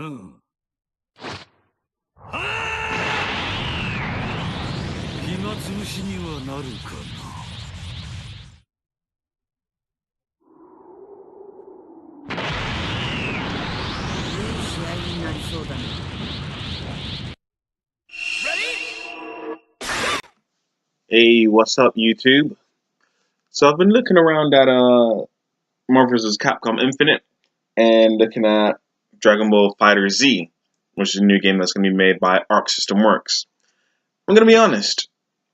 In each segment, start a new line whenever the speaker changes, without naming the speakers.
うん。暇つぶしにはなるかな。いい試合になりそうだな。
Hey, what's up, YouTube? So I've been looking around at Marvel vs. Capcom Infinite and looking at Dragon Ball Fighter Z, which is a new game that's going to be made by Arc System Works. I'm going to be honest,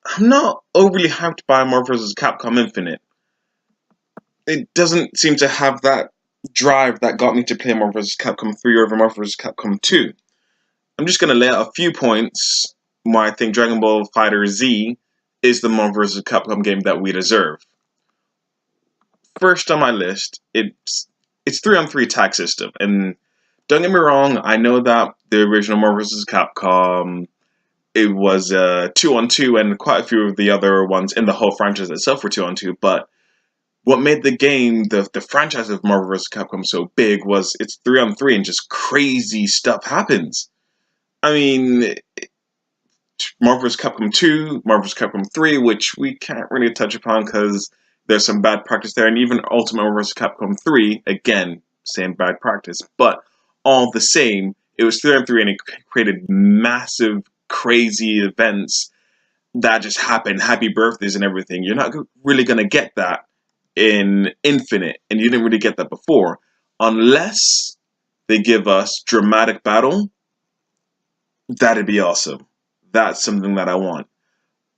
I'm not overly hyped by Marvel vs. Capcom Infinite. It doesn't seem to have that drive that got me to play Marvel vs. Capcom 3 over Marvel vs. Capcom 2. I'm just going to lay out a few points why I think Dragon Ball Fighter Z is the Marvel vs. Capcom game that we deserve. First on my list, it's 3-on-3 tag system, and don't get me wrong, I know that the original Marvel vs. Capcom, it was 2-on-2, and quite a few of the other ones in the whole franchise itself were 2-on-2. But what made the game, the franchise of Marvel vs. Capcom so big was it's 3-on-3, and just crazy stuff happens. I mean, Marvel vs. Capcom 2, Marvel vs. Capcom 3, which we can't really touch upon because there's some bad practice there, and even Ultimate Marvel vs. Capcom 3, again, same bad practice. But all the same, it was 3-on-3, and it created massive, crazy events that just happened, happy birthdays and everything. You're not really going to get that in Infinite, and you didn't really get that before, unless they give us dramatic battle. That'd be awesome. That's something that I want.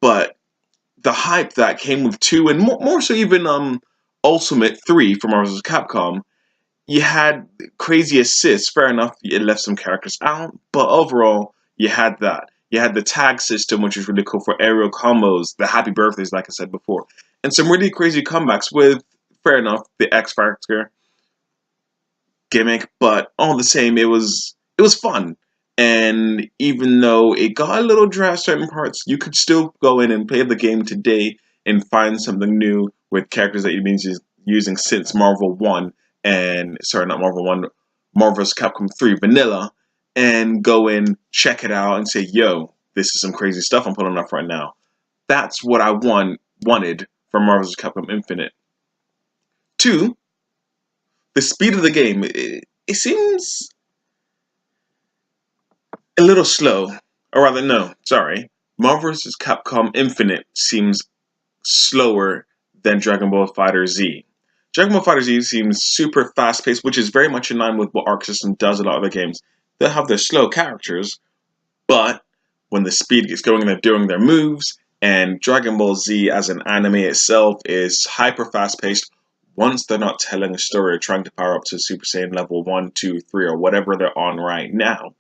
But the hype that came with 2, and more so even Ultimate 3 from Marvel vs. Capcom, you had crazy assists. Fair enough, it left some characters out, but overall, you had that. You had the tag system, which is really cool for aerial combos, the happy birthdays, like I said before, and some really crazy comebacks with, fair enough, the X Factor gimmick, but all the same, it was fun. And even though it got a little dry at certain parts, you could still go in and play the game today and find something new with characters that you've been using since Marvel 1 and, sorry, not Marvel 1, Marvel's Capcom 3 Vanilla, and go in, check it out, and say, yo, this is some crazy stuff I'm pulling off right now. That's what I wanted from Marvel's Capcom Infinite. 2, the speed of the game, it seems a little slow. Or rather, no, sorry. Marvel vs. Capcom Infinite seems slower than Dragon Ball Fighter Z. Dragon Ball Fighter Z seems super fast-paced, which is very much in line with what Arc System does a lot of the games. They'll have their slow characters, but when the speed gets going and they're doing their moves, and Dragon Ball Z as an anime itself is hyper fast-paced, once they're not telling a story or trying to power up to Super Saiyan level 1, 2, 3, or whatever they're on right now,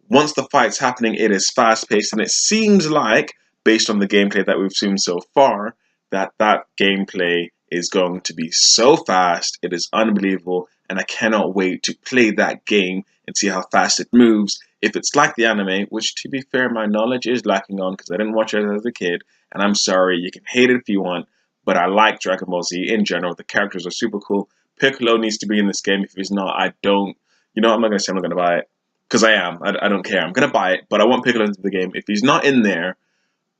once the fight's happening, it is fast-paced, and it seems like, based on the gameplay that we've seen so far, that gameplay is going to be so fast, it is unbelievable, and I cannot wait to play that game and see how fast it moves. If it's like the anime, which to be fair, my knowledge is lacking on because I didn't watch it as a kid, and I'm sorry, you can hate it if you want, but I like Dragon Ball Z in general. The characters are super cool. Piccolo needs to be in this game. If he's not, I don't, I'm not going to say I'm not going to buy it. Because I am. I don't care. I'm going to buy it, but I want Piccolo into the game. If he's not in there,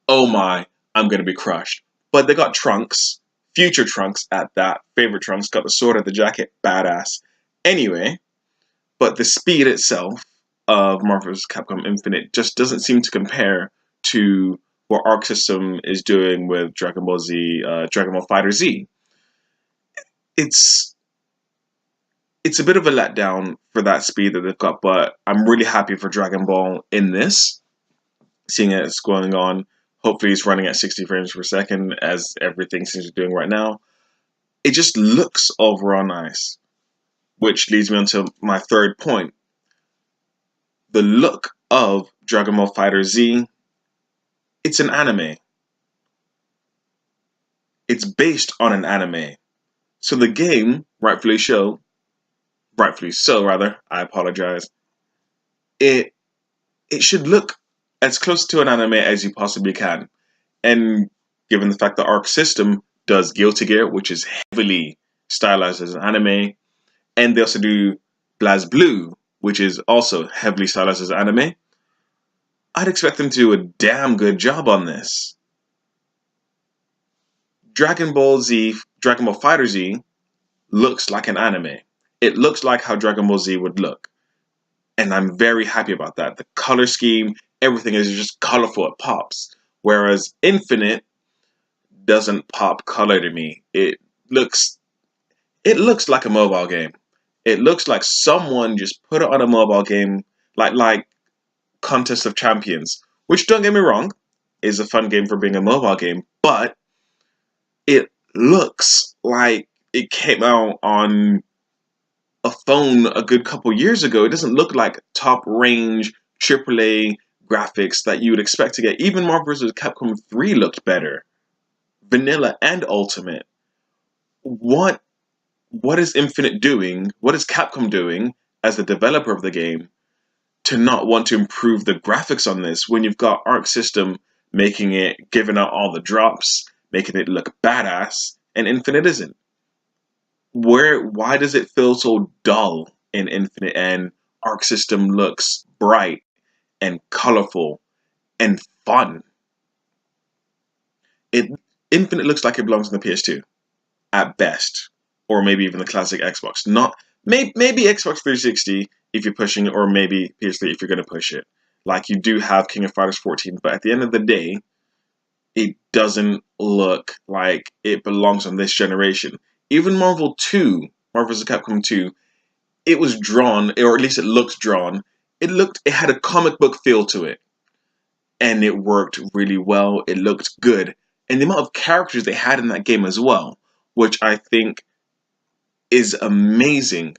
oh my, I'm going to be crushed. But they got Trunks, future Trunks at that, favorite Trunks, got the sword at the jacket, badass. Anyway, but the speed itself of Marvel vs. Capcom Infinite just doesn't seem to compare to what Arc System is doing with Dragon Ball Z, Dragon Ball Fighter Z. It's a bit of a letdown for that speed that they've got, but I'm really happy for Dragon Ball in this, seeing it's going on. Hopefully it's running at 60 frames per second, as everything seems to be doing right now. It just looks overall nice, which leads me on to my third point. The look of Dragon Ball Fighter Z, it's an anime. It's based on an anime. So the game, rightfully so, I apologize, it should look as close to an anime as you possibly can. And given the fact that Arc System does Guilty Gear, which is heavily stylized as an anime, and they also do BlazBlue, which is also heavily stylized as anime, I'd expect them to do a damn good job on this. Dragon Ball Fighter Z looks like an anime. It looks like how Dragon Ball Z would look. And I'm very happy about that. The color scheme, everything is just colorful, it pops. Whereas Infinite doesn't pop color to me. It looks like a mobile game. It looks like someone just put it on a mobile game, like Contest of Champions, which, don't get me wrong, is a fun game for being a mobile game, but it looks like it came out on a phone a good couple years ago. It doesn't look like top range AAA graphics that you would expect to get. Even Marvel vs. Capcom 3 looked better. Vanilla and Ultimate. What is Infinite doing? What is Capcom doing as the developer of the game to not want to improve the graphics on this when you've got Arc System making it, giving out all the drops, making it look badass, and Infinite isn't? Why does it feel so dull in Infinite and Arc System looks bright and colorful and fun? Infinite looks like it belongs on the PS2 at best, or maybe even the classic Xbox. Not maybe Xbox 360 if you're pushing it, or maybe PS3 if you're going to push it. Like you do have King of Fighters 14, but at the end of the day, it doesn't look like it belongs on this generation. Even Marvel vs. Capcom 2, it was drawn, or at least it looked drawn. It had a comic book feel to it. And it worked really well. It looked good. And the amount of characters they had in that game as well, which I think is amazing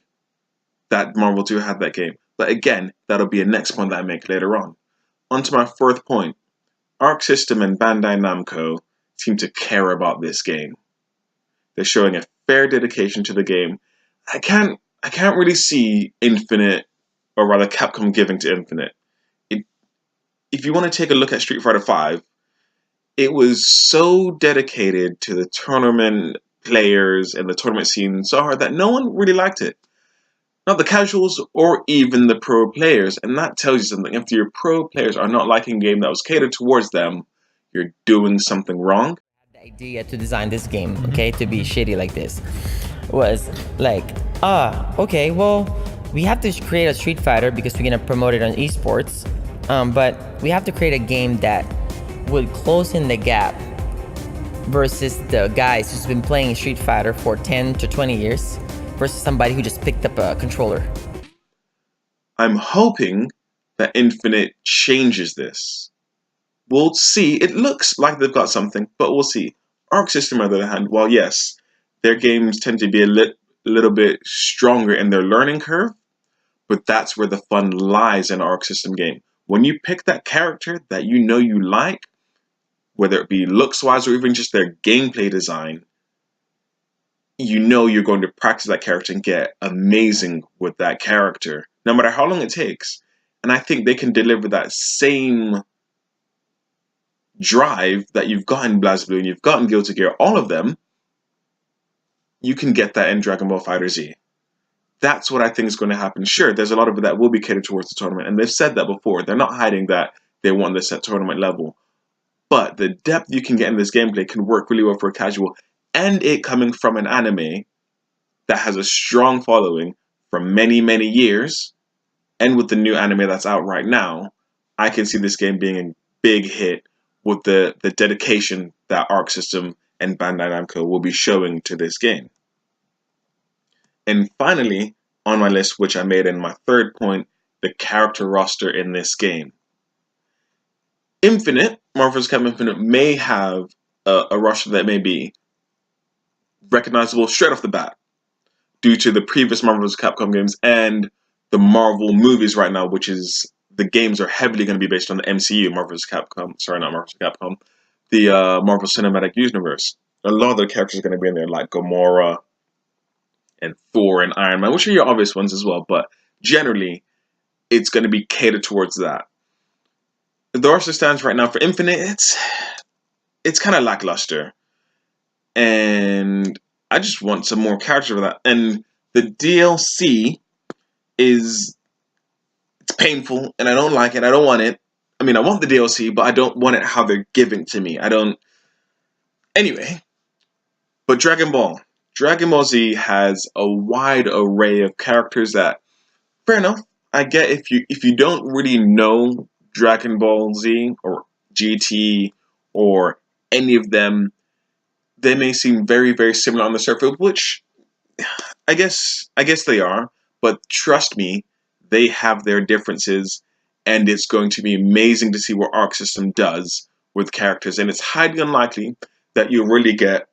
that Marvel 2 had that game. But again, that'll be a next point that I make later on. On to my fourth point. Arc System and Bandai Namco seem to care about this game. They're showing a fair dedication to the game. I can't really see Infinite, or rather Capcom giving to Infinite. If you want to take a look at Street Fighter V, it was so dedicated to the tournament players and the tournament scene so hard that no one really liked it. Not the casuals or even the pro players, and that tells you something. If your pro players are not liking a game that was catered towards them, you're doing something wrong.
The idea to design this game, okay, to be shitty like this, was like, okay, well, we have to create a Street Fighter because we're gonna promote it on esports, but we have to create a game that would close in the gap versus the guys who's been playing Street Fighter for 10 to 20 years versus somebody who just picked up a controller.
I'm hoping that Infinite changes this. We'll see. It looks like they've got something, but we'll see. Arc System, on the other hand, while yes, their games tend to be a little bit stronger in their learning curve, but that's where the fun lies in Arc System game. When you pick that character that you know you like, whether it be looks-wise or even just their gameplay design, you know you're going to practice that character and get amazing with that character, no matter how long it takes. And I think they can deliver that same drive that you've got in BlazBlue and you've got in Guilty Gear, all of them, you can get that in Dragon Ball Fighter Z. That's what I think is going to happen. Sure, there's a lot of it that will be catered towards the tournament, and they've said that before. They're not hiding that they want this at tournament level. But the depth you can get in this gameplay can work really well for a casual, and it coming from an anime that has a strong following for many, many years, and with the new anime that's out right now, I can see this game being a big hit with the dedication that Arc System and Bandai Namco will be showing to this game. And finally, on my list, which I made in my third point, the character roster in this game. Infinite, Marvel vs. Capcom Infinite, may have a roster that may be recognizable straight off the bat due to the previous Marvel vs. Capcom games and the Marvel movies right now, which is the games are heavily going to be based on the MCU, Marvel vs. Capcom. Sorry, not Marvel vs. Capcom. The Marvel Cinematic Universe. A lot of the characters are going to be in there, like Gamora and Thor and Iron Man, which are your obvious ones as well, but generally, it's going to be catered towards that. The roster stands right now for Infinite, it's kind of lackluster. And I just want some more characters for that. And the DLC is painful, and I don't like it. I don't want it. I mean, I want the DLC, but I don't want it how they're giving it to me. I don't. Anyway, but Dragon Ball. Dragon Ball Z has a wide array of characters that, fair enough, I get if you don't really know Dragon Ball Z or GT or any of them, they may seem very, very similar on the surface, which I guess they are, but trust me, they have their differences, and it's going to be amazing to see what Arc System does with characters, and it's highly unlikely that you'll really get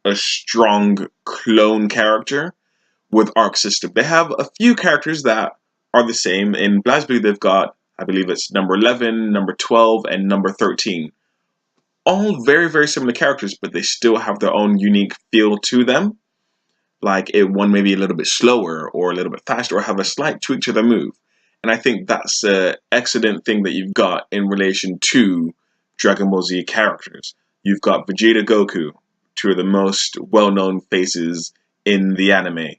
a strong clone character with Arc System. They have a few characters that are the same. In BlazBlue, they've got, I believe it's number 11, number 12, and number 13. All very, very similar characters, but they still have their own unique feel to them. Like one may be a little bit slower or a little bit faster or have a slight tweak to their move. And I think that's an excellent thing that you've got in relation to Dragon Ball Z characters. You've got Vegeta, Goku, two of the most well-known faces in the anime.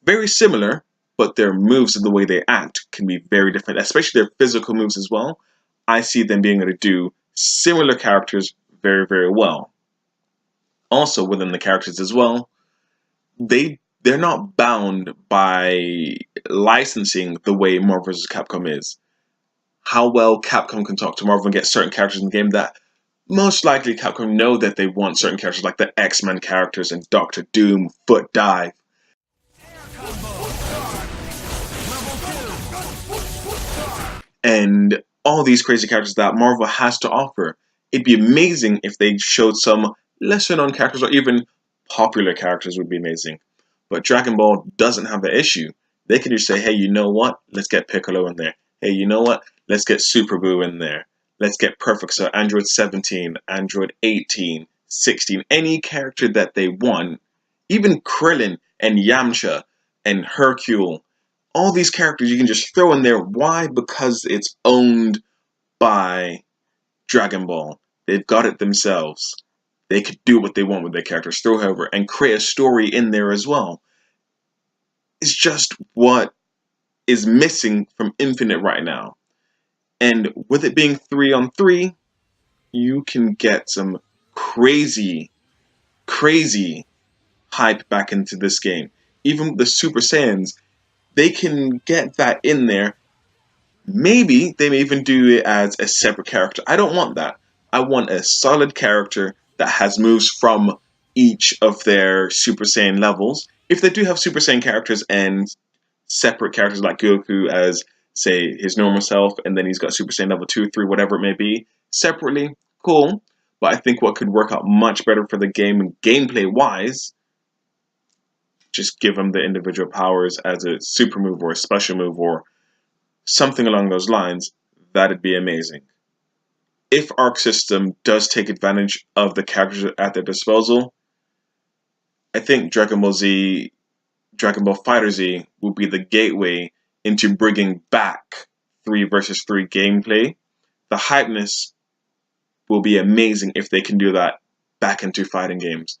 Very similar, but their moves and the way they act can be very different, especially their physical moves as well. I see them being able to do similar characters very, very well. Also, within the characters as well, they're not bound by licensing the way Marvel vs. Capcom is. How well Capcom can talk to Marvel and get certain characters in the game that most likely Capcom know that they want certain characters like the X-Men characters and Doctor Doom, Foot Dive. And all these crazy characters that Marvel has to offer. It'd be amazing if they showed some lesser known characters or even popular characters would be amazing. But Dragon Ball doesn't have that issue. They can just say, hey, you know what? Let's get Piccolo in there. Hey, you know what? Let's get Super Buu in there. Let's get Perfect. So Android 17, Android 18, 16, any character that they want, even Krillin and Yamcha and Hercule, all these characters you can just throw in there. Why? Because it's owned by Dragon Ball. They've got it themselves. They could do what they want with their characters, throw over, and create a story in there as well. It's just what is missing from Infinite right now. And with it being 3-on-3, you can get some crazy, crazy hype back into this game. Even the Super Saiyans, they can get that in there. Maybe they may even do it as a separate character. I don't want that. I want a solid character that has moves from each of their Super Saiyan levels. If they do have Super Saiyan characters and separate characters like Goku as, say, his normal self, and then he's got Super Saiyan level 2, 3, whatever it may be, separately, cool. But I think what could work out much better for the game and gameplay-wise, just give them the individual powers as a super move or a special move or something along those lines. That'd be amazing. If Arc System does take advantage of the characters at their disposal, I think Dragon Ball FighterZ will be the gateway into bringing back 3 vs 3 gameplay. The hypeness will be amazing if they can do that back into fighting games.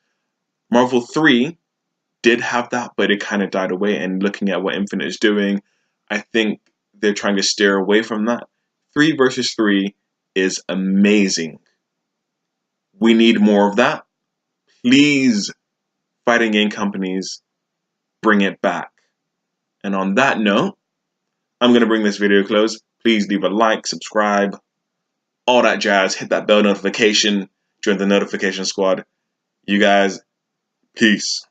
Marvel 3 did have that, but it kind of died away, and looking at what Infinite is doing, I think they're trying to steer away from that. 3 vs 3 is amazing. We need more of that. Please, fighting game companies, bring it back. And on that note, I'm going to bring this video to a close. Please leave a like, subscribe, all that jazz. Hit that bell notification. Join the notification squad. You guys, peace.